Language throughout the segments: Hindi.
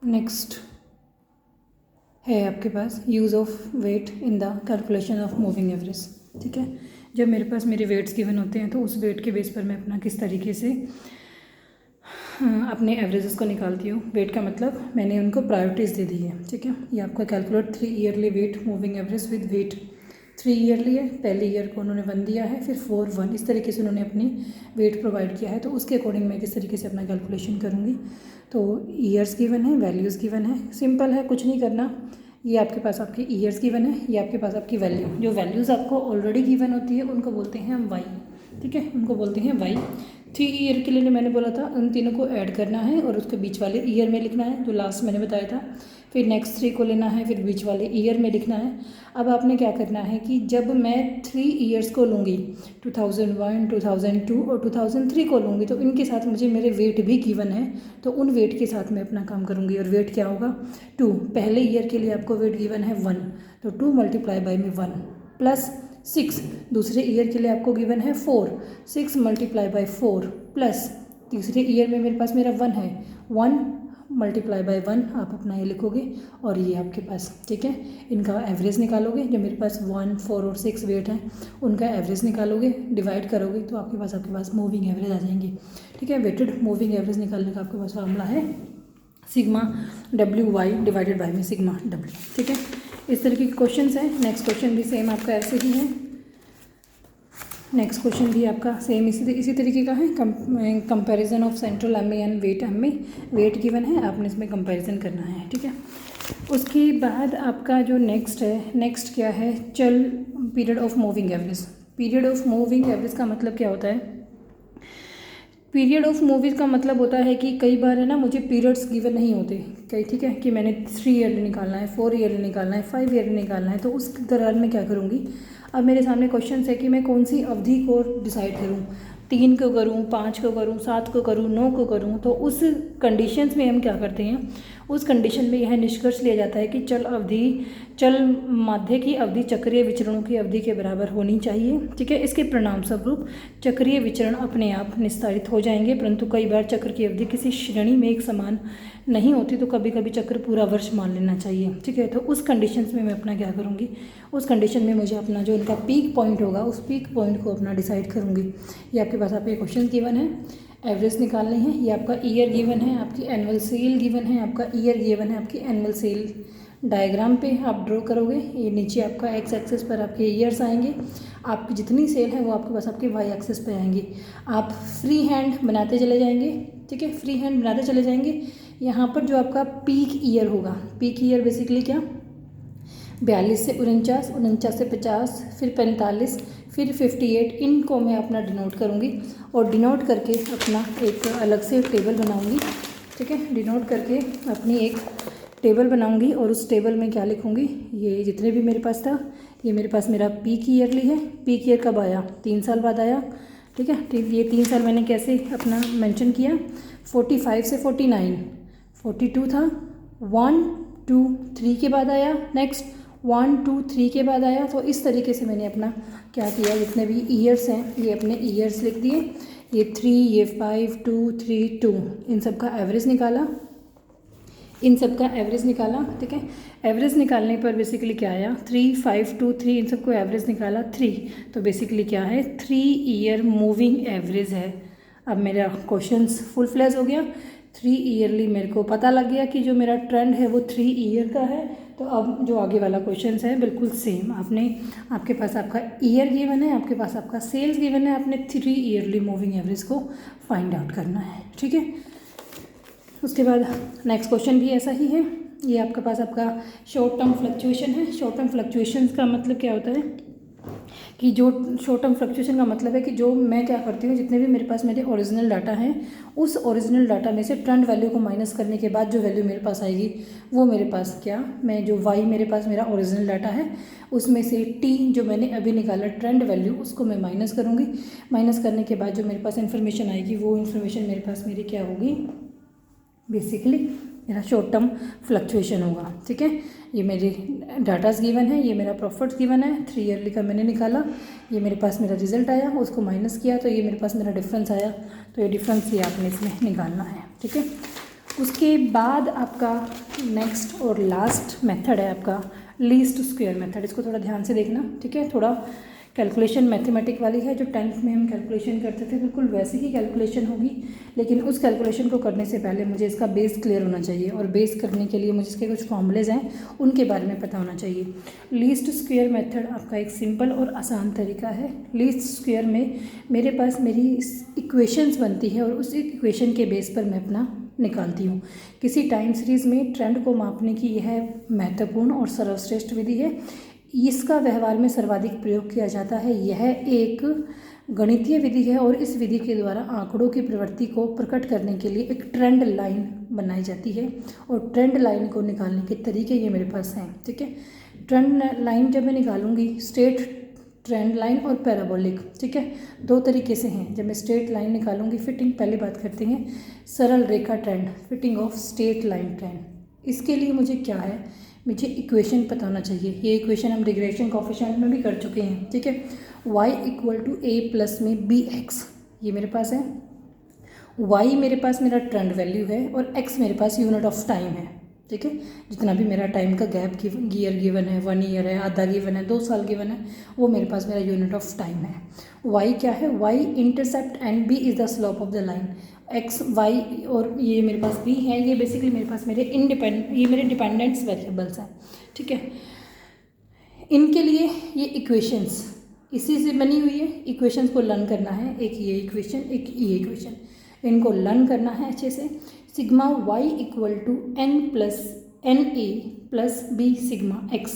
नेक्स्ट है आपके पास use of weight in the calculation of moving average. ठीक है, जब मेरे पास मेरे वेट्स गिवन होते हैं तो उस वेट के बेस पर मैं अपना किस तरीके से अपने एवरेजेस को निकालती हूँ। वेट का मतलब मैंने उनको प्रायोरिटीज़ दे दी है। ठीक है, ये आपका calculate 3 yearly weight moving average with weight 3 yearly है। पहले ईयर को उन्होंने 1 दिया है, फिर 4 1, इस तरीके से उन्होंने अपनी वेट प्रोवाइड किया है। तो उसके अकॉर्डिंग मैं किस तरीके से अपना कैलकुलेशन करूँगी। तो ईयर्स गिवन है, वैल्यूज़ गिवन है, सिंपल है, कुछ नहीं करना। ये आपके पास आपके ईयर्स गिवन है, ये आपके पास आपकी वैल्यू, जो वैल्यूज़ आपको ऑलरेडी गिवन होती है उनको बोलते हैं हम वाई। ठीक है, उनको बोलते हैं वाई। 3 ईयर के लिए मैंने बोला था उन तीनों को ऐड करना है और उसके बीच वाले ईयर में लिखना है, जो लास्ट मैंने बताया था। फिर नेक्स्ट 3 को लेना है, फिर बीच वाले ईयर में लिखना है। अब आपने क्या करना है कि जब मैं 3 ईयर्स को लूँगी, 2001, 2002 और 2003 को लूँगी, तो इनके साथ मुझे मेरे वेट भी गिवन है, तो उन वेट के साथ मैं अपना काम करूँगी। और वेट क्या होगा, 2। पहले ईयर के लिए आपको वेट गिवन है 1, तो 2 मल्टीप्लाई बाई में 1 प्लस 6। दूसरे ईयर के लिए आपको गिवन है 4, 6 मल्टीप्लाई बाई 4 प्लस तीसरे ईयर में मेरे पास मेरा 1 है, 1 मल्टीप्लाई बाई 1 आप अपना ये लिखोगे और ये आपके पास। ठीक है, इनका एवरेज निकालोगे, जो मेरे पास 1, 4 और 6 वेट हैं उनका एवरेज निकालोगे, डिवाइड करोगे तो आपके पास मूविंग एवरेज आ जाएंगी। ठीक है, वेटेड मूविंग एवरेज निकालने का आपके पास फार्मूला है सिग्मा WY डिवाइडेड बाई में सिग्मा W। ठीक है, इस तरीके के क्वेश्चन है। नेक्स्ट क्वेश्चन भी सेम आपका ऐसे ही है। नेक्स्ट क्वेश्चन भी आपका सेम इसी तरीके का है। Comparison of central MA and weight MA, weight given है, आपने इसमें कंपैरिजन करना है। ठीक है, उसके बाद आपका जो नेक्स्ट है, नेक्स्ट क्या है, चल period of moving average. Period of moving average का मतलब क्या होता है, पीरियड ऑफ मूवीज़ का मतलब होता है कि कई बार है ना मुझे पीरियड्स गिवन नहीं होते कई। ठीक है, कि मैंने 3 ईयरली निकालना है, 4 ईयरली निकालना है, 5 ईयरली निकालना है, तो उस दौरान मैं क्या करूँगी। अब मेरे सामने क्वेश्चन है कि मैं कौन सी अवधि को डिसाइड करूँ, 3 को करूँ, 5 को करूँ, 7 को करूँ, 9 को करूँ। तो उस कंडीशंस में हम क्या करते हैं, उस कंडीशन में यह निष्कर्ष लिया जाता है कि चल माध्य की अवधि चक्रीय विचरणों की अवधि के बराबर होनी चाहिए। ठीक है, इसके परिणाम स्वरूप चक्रीय विचरण अपने आप निस्तारित हो जाएंगे। परंतु कई बार चक्र की अवधि किसी श्रेणी में एक समान नहीं होती, तो कभी कभी चक्र पूरा वर्ष मान लेना चाहिए। ठीक है, तो उस कंडीशंस में मैं अपना क्या करूँगी, उस कंडीशन में मुझे अपना जो इनका पीक पॉइंट होगा उस पीक पॉइंट को अपना डिसाइड करूँगी। ये आपके पास आपके क्वेश्चन गिवन है, एवरेज निकालनी है। ये आपका ईयर गिवन है, आपकी एनुअल सेल गिवन है, आपका ईयर गिवन है, आपकी एनुअल सेल डायग्राम पे आप ड्रॉ करोगे। ये नीचे आपका एक्स एक्सिस पर आपके ईयर्स आएंगे, आपकी जितनी सेल है वो आपके पास आपके वाई एक्सिस पे आएंगी। आप फ्री हैंड बनाते चले जाएंगे। ठीक है, फ्री हैंड बनाते चले जाएंगे। यहाँ पर जो आपका पीक ईयर होगा, पीक ईयर बेसिकली क्या, 42 से 49, 49 से 50, फिर 45, फिर 58, इनको मैं अपना डिनोट करूँगी और डिनोट करके अपना एक अलग से टेबल बनाऊँगी। ठीक है, डिनोट करके अपनी एक टेबल बनाऊँगी और उस टेबल में क्या लिखूँगी, ये जितने भी मेरे पास था, ये मेरे पास मेरा पीक ईयरली है। पीक ईयर कब आया, 3 साल बाद आया। ठीक है, ये 3 साल मैंने कैसे अपना मेंशन किया, 45 से 49, 42 था, 1 2 3 के बाद आया, नेक्स्ट 1 2 3 के बाद आया। तो इस तरीके से मैंने अपना क्या किया, जितने भी ईयर्स हैं ये अपने ईयर्स लिख दिए। ये 3, ये 5 2 3 2, इन सब का एवरेज निकाला, इन सब का एवरेज निकाला। ठीक है, एवरेज निकालने पर बेसिकली क्या आया, 3 5 2 3, इन सबको एवरेज निकाला 3। तो बेसिकली क्या है, 3 ईयर मूविंग एवरेज है। अब मेरा क्वेश्चंस फुल फ्लैश हो गया। 3 ईयरली मेरे को पता लग गया कि जो मेरा ट्रेंड है वो 3 ईयर का है। तो अब जो आगे वाला क्वेश्चन है बिल्कुल सेम, आपके पास आपका ईयर गिवन है, आपके पास आपका सेल्स गिवन है, आपने 3 ईयरली मूविंग एवरेज को फाइंड आउट करना है। ठीक है, उसके बाद नेक्स्ट क्वेश्चन भी ऐसा ही है। ये आपके पास आपका शॉर्ट टर्म फ्लक्चुएशन है। शॉर्ट टर्म फ्लक्चुएशन का मतलब क्या होता है कि जो शॉर्ट टर्म फ्लक्चुएशन का मतलब है कि जो मैं क्या करती हूँ, जितने भी मेरे पास मेरे ओरिजिनल डाटा हैं, उस ओरिजिनल डाटा में से ट्रेंड वैल्यू को माइनस करने के बाद जो वैल्यू मेरे पास आएगी वो मेरे पास क्या, मैं जो वाई मेरे पास मेरा ओरिजिनल डाटा है उसमें से टी जो मैंने अभी निकाला ट्रेंड वैल्यू, उसको मैं माइनस करूँगी। माइनस करने के बाद जो मेरे पास इन्फॉर्मेशन आएगी वो इन्फॉर्मेशन मेरे पास मेरी क्या होगी, बेसिकली मेरा शॉर्ट टर्म फ्लक्चुएशन होगा। ठीक है, ये मेरे डाटाज गिवन है, ये मेरा प्रॉफिट्स गिवन है, 3 ईयरली का मैंने निकाला, ये मेरे पास मेरा रिजल्ट आया, उसको माइनस किया तो ये मेरे पास मेरा डिफरेंस आया। तो ये डिफरेंस ये आपने इसमें निकालना है। ठीक है, उसके बाद आपका नेक्स्ट और लास्ट मेथड है आपका लीस्ट स्क्वायर मेथड। इसको थोड़ा ध्यान से देखना, ठीक है। थोड़ा कैलकुलेशन मैथमेटिक वाली है, जो 10th में हम कैलकुलेशन करते थे बिल्कुल वैसी ही कैलकुलेशन होगी, लेकिन उस कैलकुलेशन को करने से पहले मुझे इसका बेस क्लियर होना चाहिए, और बेस करने के लिए मुझे इसके कुछ फॉर्मूलेज हैं उनके बारे में पता होना चाहिए। लीस्ट स्क्वायर मेथड आपका एक सिंपल और आसान तरीका है। लीस्ट स्क्वायर में मेरे पास मेरी इक्वेशंस बनती है, और उस इक्वेशन के बेस पर मैं अपना निकालती हूँ। किसी टाइम सीरीज़ में ट्रेंड को मापने की यह महत्वपूर्ण और सर्वश्रेष्ठ विधि है। इसका व्यवहार में सर्वाधिक प्रयोग किया जाता है। यह एक गणितीय विधि है, और इस विधि के द्वारा आंकड़ों की प्रवृत्ति को प्रकट करने के लिए एक ट्रेंड लाइन बनाई जाती है, और ट्रेंड लाइन को निकालने के तरीके ये मेरे पास हैं, ठीक है। ट्रेंड लाइन जब मैं निकालूंगी, स्ट्रेट ट्रेंड लाइन और पैराबोलिक, ठीक है, दो तरीके से हैं। जब मैं स्ट्रेट लाइन निकालूंगी, फिटिंग पहले बात करते हैं, सरल रेखा trend, fitting of straight line trend. इसके लिए मुझे क्या है, मुझे इक्वेशन पता होना चाहिए। ये इक्वेशन हम रिग्रेशन कोएफिशिएंट में भी कर चुके हैं, ठीक है। y equal to a plus में bx, ये मेरे पास है। y मेरे पास मेरा ट्रेंड वैल्यू है, और x मेरे पास यूनिट ऑफ टाइम है, ठीक है। जितना भी मेरा टाइम का गैप ईयर गिवन है, 1 ईयर है, आधा गिवन है, 2 साल गिवन है, वो मेरे पास मेरा यूनिट ऑफ टाइम है। y क्या है, y intercept and b is the slope of the line. x y और ये मेरे पास b है, ये बेसिकली मेरे पास ये मेरे डिपेंडेंट्स वेरिएबल्स हैं, ठीक है। इनके लिए ये इक्वेशंस इसी से बनी हुई है। इक्वेशंस को लर्न करना है, एक ये इक्वेशन, एक ये इक्वेशन, इनको लर्न करना है अच्छे से। Sigma y equal to NA plus b sigma x,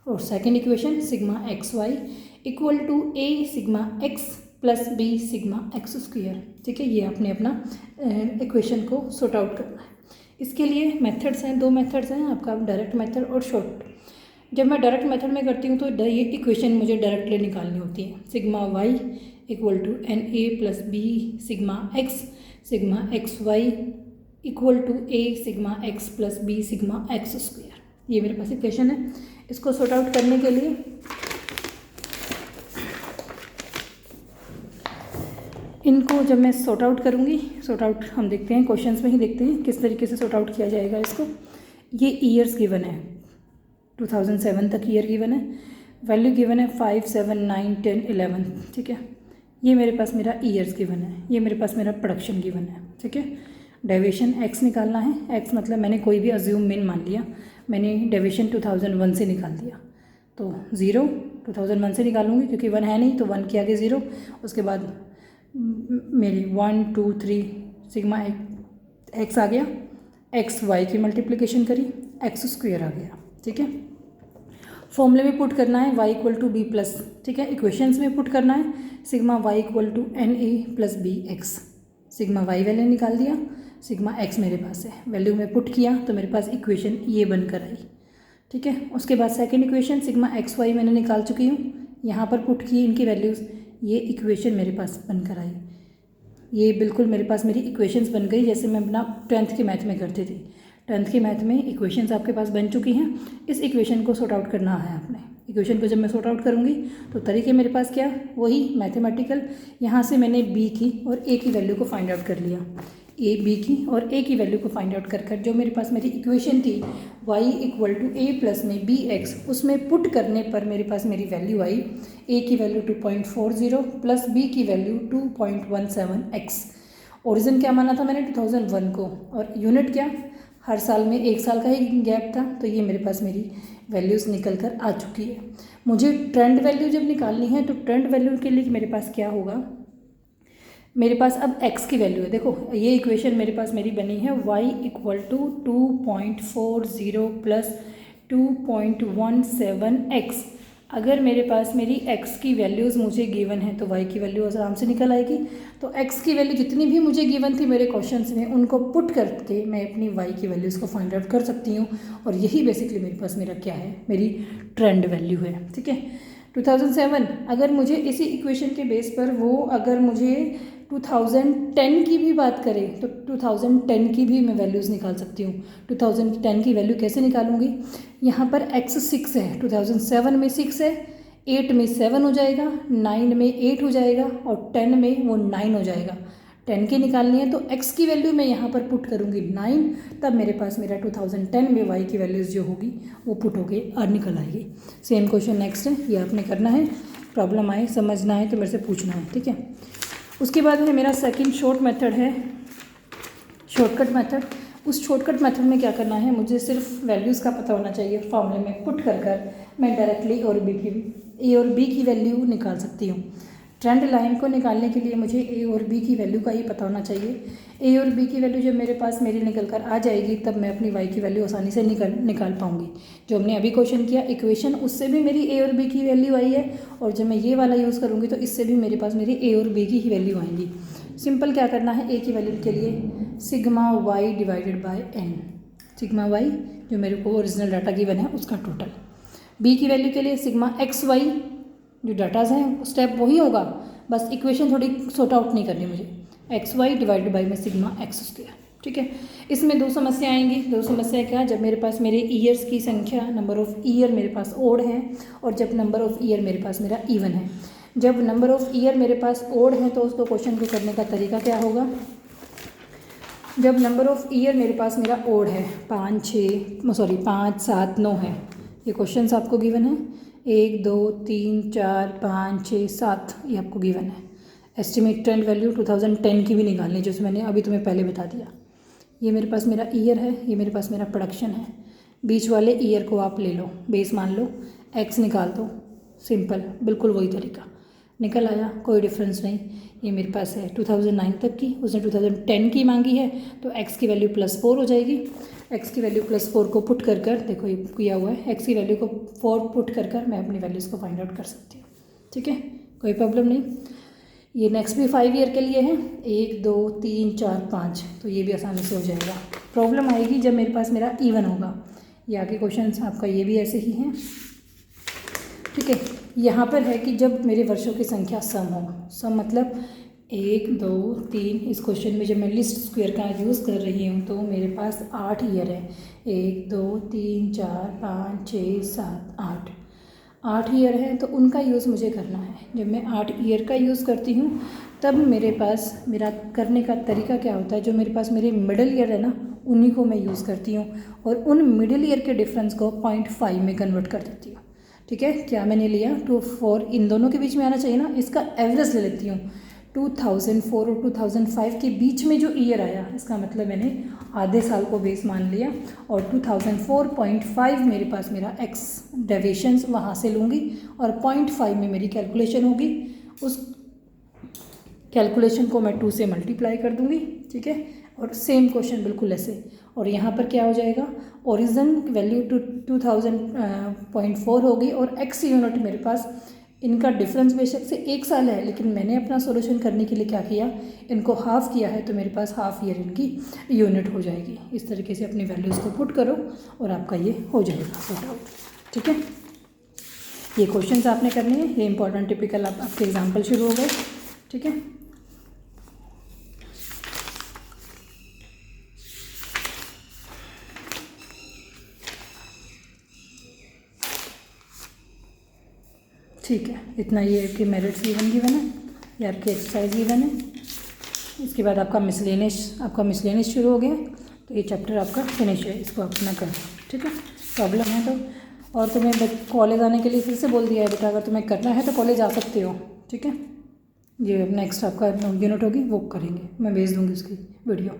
और second equation sigma XY equal to A sigma x plus b sigma x square, ठीक है। ये आपने अपना इक्वेशन को सॉर्ट आउट करना है। इसके लिए मेथड्स हैं, 2 मेथड्स हैं आपका, डायरेक्ट मेथड और शॉर्ट। जब मैं डायरेक्ट मेथड में करती हूँ तो ये इक्वेशन मुझे डायरेक्टली निकालनी होती है। Sigma y equal to NA plus b sigma XY equal to A sigma x plus b sigma x square, ये मेरे पास इक्वेशन है। इसको सॉर्ट आउट करने के लिए इनको जब मैं सॉर्ट आउट करूँगी, सॉर्ट आउट हम देखते हैं क्वेश्चंस में ही देखते हैं किस तरीके से सॉर्ट आउट किया जाएगा इसको। ये ईयर्स गिवन है, 2007 तक ईयर गिवन है, वैल्यू गिवन है 5, 7, 9, 10, 11, ठीक है। ये मेरे पास मेरा ईयर्स गिवन है, ये मेरे पास मेरा प्रोडक्शन गिवन है, ठीक है। डेविएशन x निकालना है। x मतलब मैंने कोई भी अज्यूम मीन मान लिया, मैंने डेविएशन 2001 से निकाल दिया, तो 0 2001 से निकालूंगी क्योंकि 1 है नहीं, तो 1 के आगे 0, उसके बाद मेरी 1, 2, 3 सिग्मा x आ गया, x y की मल्टीप्लिकेशन करी, x स्क्वायर आ गया, ठीक है। फॉर्मूले में पुट करना है y equal to b plus, ठीक है। इक्वेशंस में पुट करना है sigma y equal to NA plus b x, sigma y value निकाल दिया, सिग्मा x मेरे पास है, वैल्यू में पुट किया तो मेरे पास इक्वेशन ये बनकर आई, ठीक है। उसके बाद सेकंड इक्वेशन सिग्मा XY मैंने निकाल चुकी हूँ, यहाँ पर पुट की इनकी वैल्यूज़, ये इक्वेशन मेरे पास बनकर आई। ये बिल्कुल मेरे पास मेरी इक्वेशंस बन गई जैसे मैं अपना 10th के मैथ में करती थी। 10th के मैथ में इक्वेशंस आपके पास बन चुकी हैं। इस इक्वेशन को सॉर्ट आउट करना है आपने। इक्वेशन को जब मैं सॉर्ट आउट करूँगी तो तरीके मेरे पास क्या, वही मैथमेटिकल। यहाँ से मैंने b की और a की वैल्यू को फाइंड आउट कर लिया, a b की और a की वैल्यू को फाइंड आउट कर जो मेरे पास मेरी इक्वेशन थी y equal to a plus में bx, उसमें पुट करने पर मेरे पास मेरी वैल्यू आई, a की वैल्यू 2.40 प्लस b की वैल्यू 2.17x। ओरिजिन क्या माना था मैंने 2001 को, और यूनिट क्या, हर साल में 1 साल का ही गैप था, तो ये मेरे पास मेरी वैल्यूज़ निकल कर आ चुकी है। मुझे ट्रेंड वैल्यू जब निकालनी है तो ट्रेंड वैल्यू के लिए मेरे पास क्या होगा, मेरे पास अब x की वैल्यू है। देखो ये इक्वेशन मेरे पास मेरी बनी है y equal to 2.40 plus 2.17x। अगर मेरे पास मेरी x की वैल्यूज़ मुझे गिवन है तो y की वैल्यू आराम से निकल आएगी। तो x की वैल्यू जितनी भी मुझे गिवन थी मेरे क्वेश्चंस में, उनको पुट करके मैं अपनी y की वैल्यूज़ को फाइंड आउट कर सकती हूँ, और यही बेसिकली मेरे पास मेरा क्या है, मेरी ट्रेंड वैल्यू है, ठीक है। 2007 अगर मुझे इसी इक्वेशन के बेस पर वो अगर मुझे 2010 की भी बात करें तो 2010 की भी मैं वैल्यूज़ निकाल सकती हूँ। 2010 की वैल्यू कैसे निकालूंगी, यहाँ पर x 6 है, 2007 में 6 है, 8 में 7 हो जाएगा, 9 में 8 हो जाएगा और 10 में वो 9 हो जाएगा। 10 की निकालनी है तो x की वैल्यू मैं यहाँ पर पुट करूँगी 9, तब मेरे पास मेरा 2010 में y की वैल्यूज़ जो होगी वो पुट होके और निकल आएगी। सेम क्वेश्चन नेक्स्ट है, ये आपने करना है, प्रॉब्लम आए समझना है तो मेरे से पूछना है, ठीक है। उसके बाद है मेरा सेकंड शॉर्ट मेथड है, शॉर्टकट मेथड। उस शॉर्टकट मेथड में क्या करना है, मुझे सिर्फ वैल्यूज़ का पता होना चाहिए, फॉर्मूले में पुट कर मैं डायरेक्टली ए और बी की वैल्यू निकाल सकती हूँ। ट्रेंड लाइन को निकालने के लिए मुझे ए और बी की वैल्यू का ही पता होना चाहिए। ए और बी की वैल्यू जब मेरे पास मेरी निकल कर आ जाएगी तब मैं अपनी वाई की वैल्यू आसानी से निकाल पाऊंगी। जो हमने अभी क्वेश्चन किया इक्वेशन, उससे भी मेरी ए और बी की वैल्यू आई है, और जब मैं ये वाला यूज़ करूँगी तो इससे भी मेरे पास मेरी ए और बी की ही वैल्यू आएंगी। सिंपल क्या करना है, ए की वैल्यू के लिए sigma y divided by n, sigma y जो मेरे को ओरिजिनल डाटा गिवन है उसका टोटल। बी की वैल्यू के लिए सिग्मा एक्स वाई, जो डाटाज हैं स्टेप वही होगा, बस इक्वेशन थोड़ी सॉर्ट आउट नहीं करनी मुझे, एक्स वाई डिवाइडेड बाई में सिग्मा एक्स स्क्वायर, ठीक है। इसमें दो समस्या आएंगी। दो समस्या क्या, जब मेरे पास मेरे ईयर्स की संख्या, नंबर ऑफ ईयर मेरे पास ओड है, और जब नंबर ऑफ ईयर मेरे पास मेरा इवन है। जब नंबर ऑफ ईयर मेरे पास ओड है तो उसको क्वेश्चन को करने का तरीका क्या होगा, जब नंबर ऑफ ईयर मेरे पास मेरा ओड है 5 7 9 है, ये क्वेश्चन आपको गिवन है, 1 2 3 4 5 6 7 ये आपको गिवन है। एस्टिमेट ट्रेंड वैल्यू 2010 की भी निकालनी है, जो मैंने अभी तुम्हें पहले बता दिया। ये मेरे पास मेरा ईयर है, ये मेरे पास मेरा प्रोडक्शन है, बीच वाले ईयर को आप ले लो, बेस मान लो, एक्स निकाल दो, सिंपल बिल्कुल वही तरीका, निकल आया, कोई डिफरेंस नहीं। ये मेरे पास है 2009 तक की, उसने 2010 की मांगी है तो x की वैल्यू +4 हो जाएगी। x की वैल्यू +4 को पुट कर देखो ये किया हुआ है, x की वैल्यू को 4 पुट कर मैं अपनी वैल्यूज़ को फाइंड आउट कर सकती हूँ, ठीक है, कोई प्रॉब्लम नहीं। ये नेक्स्ट भी 5 ईयर के लिए है, 1 2 3 4 5, तो ये भी आसानी से हो जाएगा। प्रॉब्लम आएगी जब मेरे पास मेरा इवन होगा। ये आगे क्वेश्चन आपका ये भी ऐसे ही है, ठीक है। यहाँ पर है कि जब मेरे वर्षों की संख्या सम हो, सम मतलब 1 2 3, इस क्वेश्चन में जब मैं लिस्ट स्क्वायर का यूज़ कर रही हूँ तो मेरे पास 8 ईयर है, 1 2 3 4 5 6 7 8 ईयर है, तो उनका यूज़ मुझे करना है। जब मैं 8 ईयर का यूज़ करती हूँ तब मेरे पास मेरा करने का तरीका क्या होता है, जो मेरे पास मेरे मिडिल ईयर है ना, उन्हीं को मैं यूज़ करती हूँ और उन मिडिल ईयर के डिफरेंस को 0.5 में कन्वर्ट कर देती हूँ, ठीक है। क्या मैंने लिया 2 4, इन दोनों के बीच में आना चाहिए ना, इसका एवरेज ले लेती हूँ। 2004 और 2005 के बीच में जो ईयर आया, इसका मतलब मैंने आधे साल को बेस मान लिया, और 2004.5 मेरे पास मेरा एक्स डेविएशंस वहाँ से लूँगी और 0.5 में मेरी कैलकुलेशन होगी, उस कैलकुलेशन को मैं 2 से मल्टीप्लाई कर दूँगी, ठीक है। और सेम क्वेश्चन बिल्कुल ऐसे, और यहाँ पर क्या हो जाएगा, ओरिजिन वैल्यू 2000.4 होगी और एक्स यूनिट मेरे पास, इनका डिफरेंस बेशक से 1 साल है, लेकिन मैंने अपना सॉल्यूशन करने के लिए क्या किया, इनको हाफ़ किया है, तो मेरे पास हाफ ईयर इनकी यूनिट हो जाएगी। इस तरीके से अपनी वैल्यूज़ को पुट करो और आपका ये हो जाएगा सॉर्ट आउट, ठीक है। ये क्वेश्चंस आपने करने हैं, ये इंपॉर्टेंट टिपिकल आपके एग्जाम्पल शुरू हो गए, ठीक है। ठीक है, इतना ये आपके मेरिट्स गिवन है, ये आपकी एक्सरसाइज गिवन है। इसके बाद आपका मिसलेनियस शुरू हो गया, तो ये चैप्टर आपका फिनिश है, इसको अपना कर, ठीक है। प्रॉब्लम है तो, और तुम्हें कॉलेज आने के लिए फिर से बोल दिया है बेटा, अगर तुम्हें करना है तो कॉलेज आ सकते हो, ठीक है। ये नेक्स्ट आपका यूनिट होगी वो करेंगे, मैं भेज दूँगी उसकी वीडियो।